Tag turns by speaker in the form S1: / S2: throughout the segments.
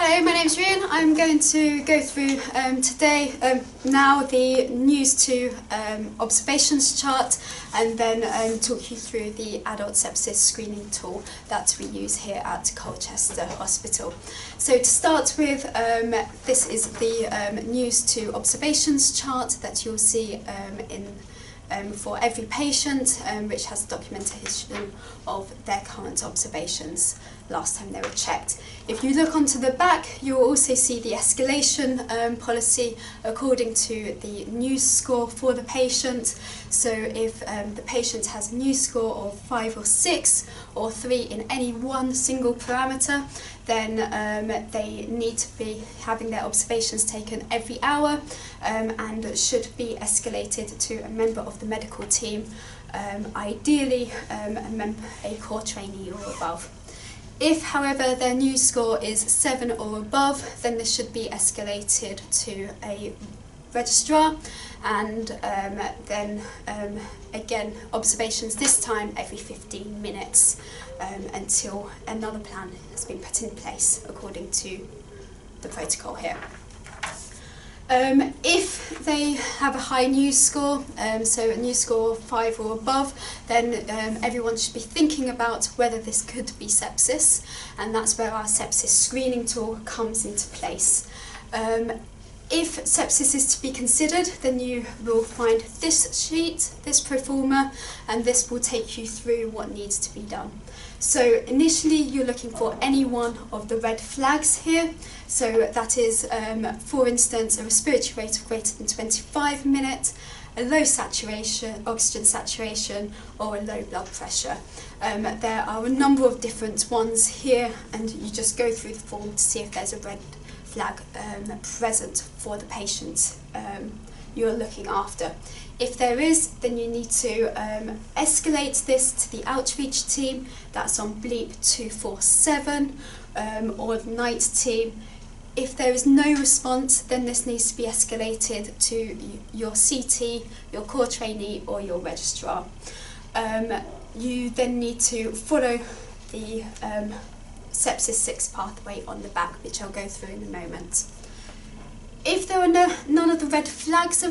S1: Hello, my name's Rian. I'm going to go through today now the NEWS2 observations chart, and then talk you through the adult sepsis screening tool that we use here at Colchester Hospital. So to start with, this is the NEWS2 observations chart that you'll see for every patient, which has documentation of their current observations last time they were checked. If you look onto the back, you'll also see the escalation policy according to the NEWS score for the patient. So if the patient has a NEWS score of 5 or 6 or 3 in any one single parameter, then they need to be having their observations taken every hour and should be escalated to a member of the medical team, ideally a core trainee or above. If, however, their NEWS score is 7 or above, then this should be escalated to a registrar, and then again observations this time every 15 minutes until another plan has been put in place according to the protocol here. If they have a high NEWS score, so a NEWS score of 5 or above, then everyone should be thinking about whether this could be sepsis, and that's where our sepsis screening tool comes into place. If sepsis is to be considered, then you will find this sheet, this proforma, and this will take you through what needs to be done. So initially you're looking for any one of the red flags here. So that is, for instance, a respiratory rate of greater than 25 minutes, a low saturation, oxygen saturation, or a low blood pressure. There are a number of different ones here, and you just go through the form to see if there's a red flag present for the patient you're looking after. If there is, then you need to escalate this to the outreach team. That's on bleep 247 or the night team. If there is no response, then this needs to be escalated to your CT, your core trainee, or your registrar. You then need to follow the Sepsis 6 pathway on the back, which I'll go through in a moment. If there are none of the red flags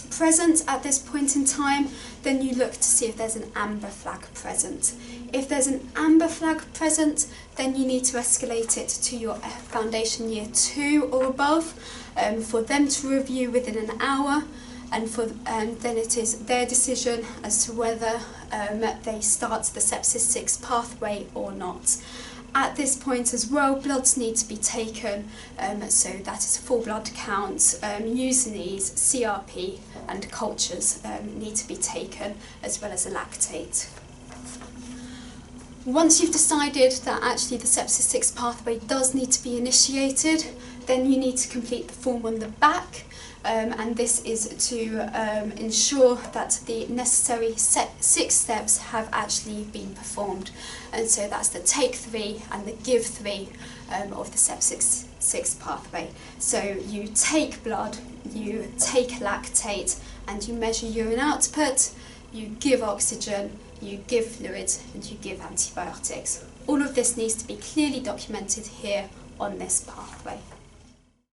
S1: present at this point in time, then you look to see if there's an amber flag present. If there's an amber flag present, then you need to escalate it to your foundation year 2 or above for them to review within an hour, and then it is their decision as to whether they start the Sepsis 6 pathway or not. At this point as well, bloods need to be taken, so that is a full blood count, USNEs, CRP and cultures need to be taken, as well as a lactate. Once you've decided that actually the Sepsis 6 pathway does need to be initiated, then you need to complete the form on the back. And this is to ensure that the necessary 6 steps have actually been performed. And so that's the take 3 and the give 3 of the Sepsis 6 pathway. So you take blood, you take lactate, and you measure urine output, you give oxygen, you give fluids, and you give antibiotics. All of this needs to be clearly documented here on this pathway.